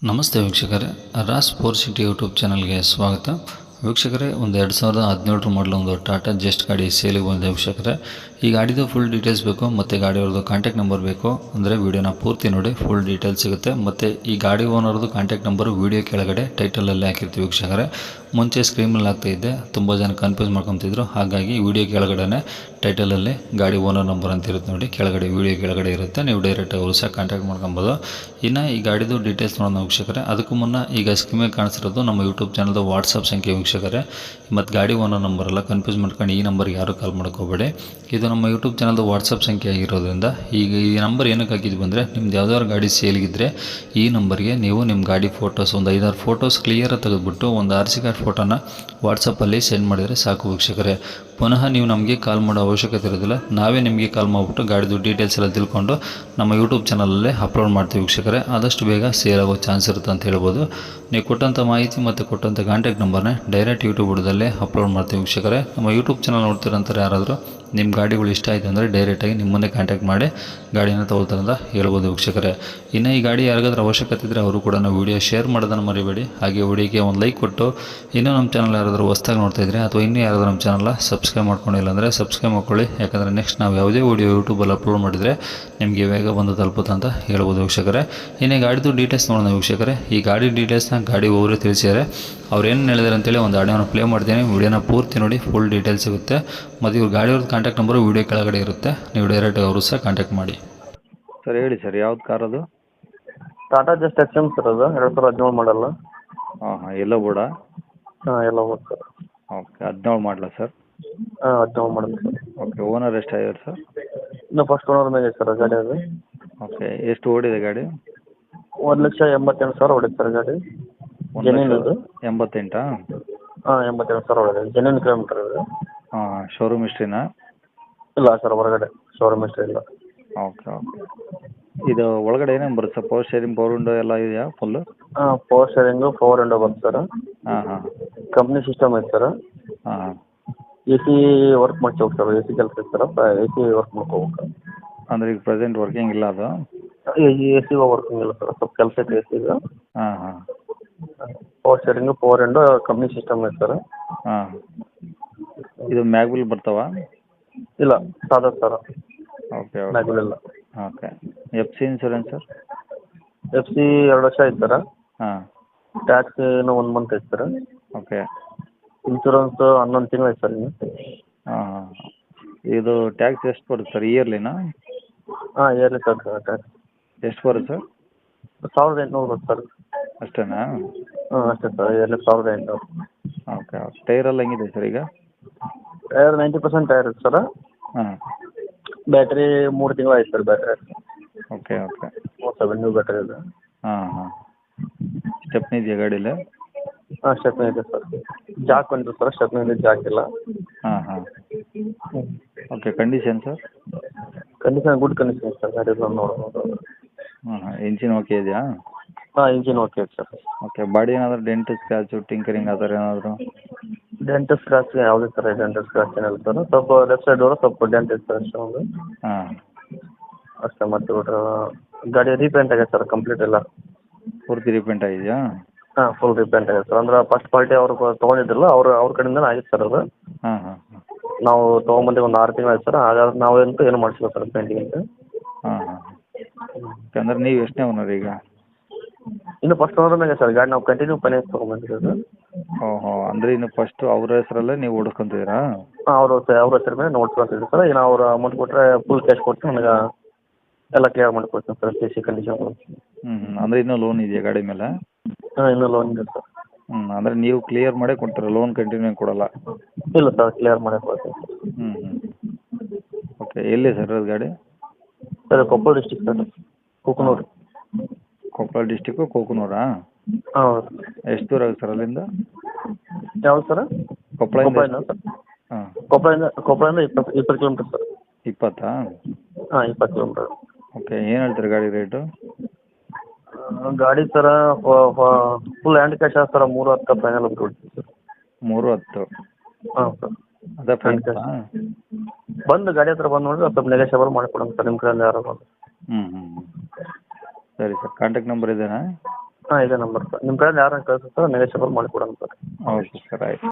ನಮಸ್ತೆ ವೀಕ್ಷಕರೇ, Raas four city YouTube ಚಾನಲ್ಗೆ ಸ್ವಾಗತ. ವೀಕ್ಷಕರೇ, ಒಂದು 2017 ಮಾಡಲು ಒಂದು ಟಾಟಾ ಜಸ್ಟ್ ಗಾಡಿ ಸೇಲಿಗೆ ಬಂದಿದೆ ವೀಕ್ಷಕರೇ. ಈ ಗಾಡಿದು ಫುಲ್ ಡೀಟೇಲ್ಸ್ ಬೇಕು ಮತ್ತು ಗಾಡಿಯವ್ರದ್ದು ಕಾಂಟ್ಯಾಕ್ಟ್ ನಂಬರ್ ಬೇಕು ಅಂದರೆ ವೀಡಿಯೋನ ಪೂರ್ತಿ ನೋಡಿ, ಫುಲ್ ಡೀಟೇಲ್ಸ್ ಸಿಗುತ್ತೆ. ಮತ್ತು ಈ ಗಾಡಿ ಓನರ್ದು ಕಾಂಟ್ಯಾಕ್ಟ್ ನಂಬರು ವೀಡಿಯೋ ಕೆಳಗಡೆ ಟೈಟಲಲ್ಲಿ ಹಾಕಿರ್ತೀವಿ ವೀಕ್ಷಕರೇ. ಮುಂಚೆ ಸ್ಕ್ರೀನಲ್ಲಿ ಆಗ್ತಾಯಿದ್ದೆ, ತುಂಬ ಜನ ಕನ್ಫ್ಯೂಸ್ ಮಾಡ್ಕೊತಿದ್ರು, ಹಾಗಾಗಿ ವೀಡಿಯೋ ಕೆಳಗಡೆ ಟೈಟಲಲ್ಲಿ ಗಾಡಿ ಓನರ್ ನಂಬರ್ ಅಂತ ಇರುತ್ತೆ ನೋಡಿ, ಕೆಳಗಡೆ ವೀಡಿಯೋ ಕೆಳಗಡೆ ಇರುತ್ತೆ, ನೀವು ಡೈರೆಕ್ಟಾಗಿ ಅವರು ಸಹ ಕಾಂಟ್ಯಾಕ್ಟ್ ಮಾಡ್ಕೊಬೋದು. ಇನ್ನು ಈ ಗಾಡಿದು ಡೀಟೇಲ್ಸ್ ನೋಡೋಣ ವೀಕ್ಷಕರೇ. ಅದಕ್ಕೂ ಮುನ್ನ ಈಗ ಸ್ಕ್ರೀನಿಗೆ ಕಾಣಿಸಿರೋದು ನಮ್ಮ ಯೂಟ್ಯೂಬ್ ಚಾನಲ್ದು ವಾಟ್ಸಪ್ ಸಂಖ್ಯೆ ವೀಕ್ಷಕರೇ. ಮತ್ತು ಗಾಡಿ ಓನರ್ ನಂಬರೆಲ್ಲ ಕನ್ಫ್ಯೂಸ್ ಮಾಡ್ಕೊಂಡು ಈ ನಂಬರ್ಗೆ ಯಾರು ಕಾಲ್ ಮಾಡ್ಕೋಬೇಡಿ. ಇದು ನಮ್ಮ ಯೂಟ್ಯೂಬ್ ಚಾನಲ್ದು ವಾಟ್ಸಪ್ ಸಂಖ್ಯೆ ಆಗಿರೋದ್ರಿಂದ ಈಗ ಈ ನಂಬರ್ ಏನಕ್ಕೆ ಹಾಕಿದ್ವಿ ಬಂದರೆ, ನಿಮ್ದು ಯಾವ್ದಾದ್ರು ಗಾಡಿ ಸೇಲ್ಗಿದ್ರೆ ಈ ನಂಬರ್ಗೆ ನೀವು ನಿಮ್ಮ ಗಾಡಿ ಫೋಟೋಸ್ ಒಂದು 5-6 ಫೋಟೋಸ್ ಕ್ಲಿಯರಾಗಿ ತೆಗೆದುಬಿಟ್ಟು ಒಂದು RC ಕಾರ್ಡ್ ಫೋಟೋನ ವಾಟ್ಸಪ್ಪಲ್ಲಿ ಸೆಂಡ್ ಮಾಡಿದರೆ ಸಾಕು ವೀಕ್ಷಕರೇ. ಪುನಃ ನೀವು ನಮಗೆ ಕಾಲ್ ಮಾಡೋ ಅವಶ್ಯಕತೆ ಇರೋದಿಲ್ಲ, ನಾವೇ ನಿಮಗೆ ಕಾಲ್ ಮಾಡಿಬಿಟ್ಟು ಗಾಡಿದು ಡೀಟೇಲ್ಸ್ ಎಲ್ಲ ತಿಳ್ಕೊಂಡು ನಮ್ಮ ಯೂಟ್ಯೂಬ್ ಚಾನಲಲ್ಲೇ ಅಪ್ಲೋಡ್ ಮಾಡ್ತೀವಿ ವೀಕ್ಷಕರೇ. ಆದಷ್ಟು ಬೇಗ ಸೇಲ್ ಆಗೋ ಚಾನ್ಸ್ ಇರುತ್ತೆ ಅಂತ ಹೇಳ್ಬೋದು. ನೀವು ಕೊಟ್ಟಂಥ ಮಾಹಿತಿ ಮತ್ತು ಕೊಟ್ಟಂಥ ಕಾಂಟ್ಯಾಕ್ಟ್ ನಂಬರ್ನೇ ಡೈರೆಕ್ಟ್ ಯೂಟ್ಯೂಬ್ ಬುಡದಲ್ಲೇ ಅಪ್ಲೋಡ್ ಮಾಡ್ತೀವಿ ವೀಕ್ಷಕರೇ. ನಮ್ಮ ಯೂಟ್ಯೂಬ್ ಚಾನಲ್ ನೋಡ್ತಿರೋಂಥವ್ರು ಯಾರಾದರೂ ನಿಮ್ಮ ಗಾಡಿಗಳು ಇಷ್ಟ ಆಯಿತು ಅಂದರೆ ಡೈರೆಕ್ಟಾಗಿ ನಿಮ್ಮನ್ನೇ ಕಾಂಟ್ಯಾಕ್ಟ್ ಮಾಡಿ ಗಾಡಿನ ತೊಗೊಳ್ತಾರೆ ಅಂತ ಹೇಳ್ಬೋದು ವೀಕ್ಷಕರೇ. ಇನ್ನು ಈ ಗಾಡಿ ಯಾರಿಗಾದ್ರೂ ಅವಶ್ಯಕತೆ ಇದ್ದರೆ ಅವರು ಕೂಡ ವೀಡಿಯೋ ಶೇರ್ ಮಾಡೋದನ್ನು ಮರಿಬೇಡಿ. ಹಾಗೆ ವಿಡಿಯೋಗೆ ಒಂದು ಲೈಕ್ ಕೊಟ್ಟು, ಇನ್ನೂ ನಮ್ಮ ಚಾನಲ್ ಯಾರಾದರೂ ಹೊಸ್ದಾಗಿ ನೋಡ್ತಾಯಿದ್ರೆ ಅಥವಾ ಇನ್ನೂ ಯಾರಾದರೂ ನಮ್ಮ ಚಾನಲ್ನ ಸಬ್ಸ್ಕ್ರೈಬ್ ಮಾಡ್ಕೊಂಡಿಲ್ಲ ಅಂದರೆ ಸಬ್ಸ್ಕ್ರೈಬ್ ಮಾಡ್ಕೊಳ್ಳಿ. ಯಾಕಂದರೆ ನೆಕ್ಸ್ಟ್ ನಾವು ಯಾವುದೇ ವೀಡಿಯೋ ಯೂಟ್ಯೂಬಲ್ಲಿ ಅಪ್ಲೋಡ್ ಮಾಡಿದರೆ ನಿಮಗೆ ಬೇಗ ಬಂದು ತಲುಪುತ್ತೆ ಅಂತ ಹೇಳ್ಬೋದು ವೀಕ್ಷಕರೇ. ಇನ್ನು ಗಾಡಿದು ಡೀಟೇಲ್ಸ್ ನೋಡೋಣ ವೀಕ್ಷಕರೇ. ಈ ಗಾಡಿ ಡೀಟೇಲ್ಸ್ನ ಗಾಡಿ ಓವರೇ ತಿಳಿಸಿದ್ದಾರೆ, ಅವ್ರು ಏನು ಹೇಳಿದಾರೆ ಅಂತೇಳಿ ಒಂದು ಆಡಿಯೋನ ಪ್ಲೇ ಮಾಡ್ತೀನಿ. ವಿಡಿಯೋನ ಪೂರ್ತಿ ನೋಡಿ, ಫುಲ್ ಡೀಟೇಲ್ಸ್ ಸಿಗುತ್ತೆ. ಮತ್ತು ಇವ್ರ ಗಾಡಿಯವ್ರದ್ದು ಕಾಂಟ್ಯಾಕ್ಟ್ ನಂಬರು ವೀಡಿಯೋ ಕೆಳಗಡೆ ಇರುತ್ತೆ, ನೀವು ಡೈರೆಕ್ಟಾಗಿ ಅವರು ಸಹ ಕಾಂಟ್ಯಾಕ್ಟ್ ಮಾಡಿ. ಸರ್ ಹೇಳಿ ಸರ್, ಯಾವ್ದು ಕಾರ್ ಅದು? ಟಾಟಾ ಜಸ್ಟ್ XM ಸರ್, ಅದು 2017 ಮಾಡಲ್ಲ. ಹಾಂ ಹಾಂ, ಎಲ್ಲೋ ಬೋರ್ಡ? ಹಾಂ, ಎಲ್ಲ ಓಕೆ ಸರ್. ಓಕೆ, 17 ಮಾಡಲ ಸರ್? ಹಾಂ, 17 ಮಾಡಲ್ಲ ಸರ್. ಓಕೆ, ಓನರ್ ಎಷ್ಟಾಗಿದ್ದಾರೆ ಸರ್? ಇನ್ನು ಫಸ್ಟ್ ಓನರ್ ಮೇಲೆ ಸರ್ ಗಾಡಿ ಅದು. ಓಕೆ, ಎಷ್ಟು ಓಡಿದೆ ಗಾಡಿ? 1,88,000 ಹೊಡಿದೆ ಸರ್ ಗಾಡಿ. ಜೆನ್ಯೂನ್ ಇದು. 88? ಹಾಂ, 88,000 ಹೊಡಿದೆ, ಜೆನ್ಯೂನ್ ಕಿಲೋಮೀಟರ್ ಇದು. ಹಾಂ, ಶೋರೂಮ್ ಹಿಸ್ಟ್ರಿನಾ? ಇಲ್ಲ ಸರ್, ಹೊರಗಡೆ ಶೋರೂಮ್ ಇಷ್ಟ ಇಲ್ಲ. Okay okay. ಇದು ಒಳಗಡೆ ಏನೇನು ಬರುತ್ತೆ sir? Power steering, power window ಎಲ್ಲ ಇದೆಯಾ ಫುಲ್ಲು? ಹಾಂ, ಪವರ್ ಸ್ಟೇರಿಂಗು, ಪವರ್ ವಿಂಡೋ ಬರುತ್ತೆ ಸರ್. ಹಾಂ ಹಾಂ. ಕಂಪ್ನಿ ಸಿಸ್ಟಮ್ ಐತೆ ಸರ್. ಹಾಂ ಹಾಂ. AC ವರ್ಕ್ ಮಾಡ್ಕೋಬೇಕು ಸರ್, AC ಕೆಲಸ ಐತೆ ಸರ್, AC ವರ್ಕ್ ಮಾಡ್ಕೋಬೇಕು. ಅಂದರೆ ಈಗ ಪ್ರೆಸೆಂಟ್ ವರ್ಕಿಂಗ್ ಇಲ್ಲ ಅದು? AC ವರ್ಕಿಂಗ್ ಇಲ್ಲ ಸರ್, ಸ್ವಲ್ಪ ಕೆಲಸ ಐತೆ AC ಇದು. ಹಾಂ ಹಾಂ. Power steering, power window, company system ಐತೆ ಸರ್. ಹಾಂ. ಇದು ಮ್ಯಾಗ್ವಿಲ್ ಬರ್ತಾವ? ಇಲ್ಲ, ಸಾದಾ ಸರ್. Okay okay. ಮ್ಯಾಗ್ವಿಲ್ ಇಲ್ಲ. Okay. FC insurance sir? FC 2 ವರ್ಷ ಐತೆ ಸರ್. ಹಾಂ. ಟ್ಯಾಕ್ಸ್ ಇನ್ನೂ 1 ಮಂತ್ ಐತೆ ಸರ್. ಓಕೆ. ಇನ್ಶೂರೆನ್ಸ್ 11 ತಿಂಗಳು ಐತೆ ಸರ್ ಇನ್ನು. ಹಾಂ ಹಾಂ. ಇದು ಟ್ಯಾಕ್ಸ್ ಎಷ್ಟು ಬರುತ್ತೆ ಸರ್, ಇಯರ್ಲಿನಾ? ಹಾಂ, ಇಯರ್ಲಿ ಸರ್ ಟ್ಯಾಕ್ಸ್. ಎಷ್ಟು ಬರುತ್ತೆ ಸರ್? 1,800 ಬರುತ್ತೆ ಸರ್. ಅಷ್ಟೇನಾ? ಹಾಂ, ಅಷ್ಟೇ sir, yearly 1,800. Okay okay. Tyre ಎಲ್ಲ ಹೆಂಗಿದೆ ಸರ್ ಈಗ? ಟೈರ್ 90% ಟೈರ್ ಇದೆ ಸರ್. ಹಾಂ. ಬ್ಯಾಟ್ರಿ 3 ತಿಂಗಳು ಆಯ್ತು sir battery. Okay okay. 7 new battery ಇದೆ. ಹಾಂ ಹಾಂ. ಸ್ಟೆಪ್ನಿ ಇದೆಯಾ ಗಾಡೀಲಿ? ಹಾಂ, ಸ್ಟೆಪ್ನಿ ಇದೆ ಸರ್. ಜಾಕ್ ಬಂದಿದೆ ಸರ್, ಸ್ಟೆಪ್ನಿ ಜಾಕ್ ಇಲ್ಲ. ಹಾಂ ಹಾಂ. Okay. Condition sir? Condition good condition sir, ಗಾಡಿ ನೋಡ್ಬೋದು. ಹಾಂ ಹಾಂ. ಇಂಜಿನ್ ಓಕೆ ಇದೆಯಾ? ಹಾಂ, ಇಂಜಿನ್ ಓಕೆ ಇದೆ ಸರ್. ಓಕೆ. ಬಾಡಿ ಏನಾದರೂ ಡೆಂಟ್, ಸ್ಕ್ರ್ಯಾಚು, ಟಿಂಕರಿಂಗ್ ಆ ಥರ ಏನಾದರೂ? ಡೆಂಟ್ ಸ್ಕ್ರಾಚ್ ಯಾವುದೇ ಥರ ಡೆಂಟ್ ಸ್ಕ್ರಾಚ್ ಏನಿಲ್ಲ ಸರ್. ಸ್ವಲ್ಪ ಲೆಫ್ಟ್ ಸೈಡ್ ಸ್ವಲ್ಪ ಡೆಂಟ್ ಇದೆ ಸರ್, ಅಷ್ಟೇ ಒಂದು. ಹಾಂ. ಅಷ್ಟೇ, ಮತ್ತೆ ಬಿಟ್ರೆ ಗಾಡಿ ರೀಪೇಂಟ್ ಆಗಿದೆ ಸರ್ ಕಂಪ್ಲೀಟ್ ಎಲ್ಲ. ಪೂರ್ತಿ ರಿಪೇಂಟ್ ಆಗಿದೆಯಾ? ಹಾಂ, ಫುಲ್ ರಿಪೇಂಟ್ ಆಗಿದೆ ಸರ್. ಅಂದ್ರೆ ಫಸ್ಟ್ ಪಾರ್ಟಿ ಅವರು ತೊಗೊಂಡಿದ್ರಲ್ಲ, ಅವ್ರ ಕಡೆಯಿಂದನೇ ಆಗಿತ್ತು ಸರ್ ಅದು. ಹಾಂ ಹಾಂ ಹಾಂ. ನಾವು ತೊಗೊಂಬಂದು ಒಂದು 6 ತಿಂಗಳು ಆಯ್ತು ಸರ್. ಹಾಗಾದ್ರೆ ನಾವಂತೂ ಏನು ಮಾಡಿಸಿಲ್ಲ ಸರ್ ಪೇಂಟಿಂಗ್ ಅಂತ. ಹಾಂ ಹಾಂ. ಅಂದರೆ ನೀವು ಎಷ್ಟನೇ ಓನರ್ ಈಗ? ಇನ್ನು ಫಸ್ಟ್ ಓನರ್ ಮೇಲೆ ಸರ್ ಗಾಡಿ, ನಾವು ಕಂಟಿನ್ಯೂ ಫೈನಾನ್ಸ್ ತೊಗೊಂಬಂದಿರೋದು. ಓಹೋ. ಅಂದರೆ ಇನ್ನು ಫಸ್ಟು ಅವ್ರ ಹೆಸರಲ್ಲೇ ನೀವು ಹುಡ್ಕೊಂತಿದ್ದೀರಾ? ಹಾಂ, ಅವ್ರ ಹೆಸರು ಮೇಲೆ ನೋಡ್ಸ್ಕೊತಿದ್ದೀವಿ ಸರ್. ಇನ್ನು ಅವ್ರು ಅಮೌಂಟ್ ಕೊಟ್ಟರೆ ಫುಲ್ ಕ್ಯಾಶ್ ಕೊಟ್ಟು ನನಗೆ ಎಲ್ಲ ಕ್ಲಿಯರ್ ಮಾಡಿಕೊಡ್ತೀನಿ ಸರ್, CC ಕಂಡೀಷನ್. ಹ್ಞೂ ಹ್ಞೂ. ಅಂದರೆ ಇನ್ನೂ ಲೋನ್ ಇದೆಯಾ ಗಾಡಿ ಮೇಲೆ? ಹಾಂ, ಇನ್ನೂ ಲೋನ್ ಇದೆ ಸರ್. ಅಂದರೆ ನೀವು ಕ್ಲಿಯರ್ ಮಾಡೇ ಕೊಡ್ತೀರಾ, ಲೋನ್ ಕಂಟಿನ್ಯೂ ಕೊಡಲ್ಲ? ಇಲ್ಲ ಸರ್, ಕ್ಲಿಯರ್ ಮಾಡೇ ಕೊಡ್ತೀನಿ ಸರ್. ಹ್ಞೂ ಹ್ಞೂ. ಓಕೆ. ಎಲ್ಲಿ ಸರ್ ಅದು ಗಾಡಿ? Sir, Koppal district sir, Kukanur. Koppal district, ಕೋಕನೂರಾ? ಹಾಂ, ಹೌದು. ಎಷ್ಟು ದೂರ ಆಗುತ್ತೆ ಸರ್ ಅಲ್ಲಿಂದ? ಯಾವ್ದು ಸರ್? ಕೊಪ್ಪಳದಿಂದ ಸರ್. ಹಾಂ. ಕೊಪ್ಪಳದಿಂದ 20 ಕಿಲೋಮೀಟರ್ ಸರ್. 20? ಹಾಂ, 20 ಕಿಲೋಮೀಟರ್. ಓಕೆ. ಏನು ಹೇಳ್ತೀರಿ ಗಾಡಿ ರೇಟು? ಗಾಡಿ ಸರ ಫುಲ್ ಹ್ಯಾಂಡ್ ಕ್ಯಾಶ್ ಆದ ಸರ್, 310 ಫೈನಲ್ ಬಿಟ್ಬಿಡ್ತೀವಿ ಸರ್. 310? ಹಾಂ ಸರ್. ಅದೇ ಫೈನಲ್? ಬಂದು ಗಾಡಿ ಹತ್ರ ಬಂದು ನೋಡಿದ್ರೆ ಸ್ವಲ್ಪ ನೆಗೋಷಿಯಬಲ್ ಮಾಡಿಕೊಡೋಣ ಸರ್, ನಿಮ್ಮ ಕಡೆಯಿಂದ ಯಾರು ಬಂದು. ಹ್ಞೂ ಹ್ಞೂ ಹ್ಞೂ. ಸರಿ ಸರ್. ಕಾಂಟ್ಯಾಕ್ಟ್ ನಂಬರ್ ಇದೇನಾ? ಹಾಂ ಇದೇ ನಂಬರ್ ಸರ್ ನಿಮ್ಮ ಕಡೆಯಿಂದ ಯಾರನ್ನ ಕಳಿಸಿ ಸರ್ ನೆಗೋಷಿಯಬಲ್ ಮಾಡಿಕೊಡೋಣ ಸರ್ ಓಕೆ ಸರ್ ಆಯ್ತು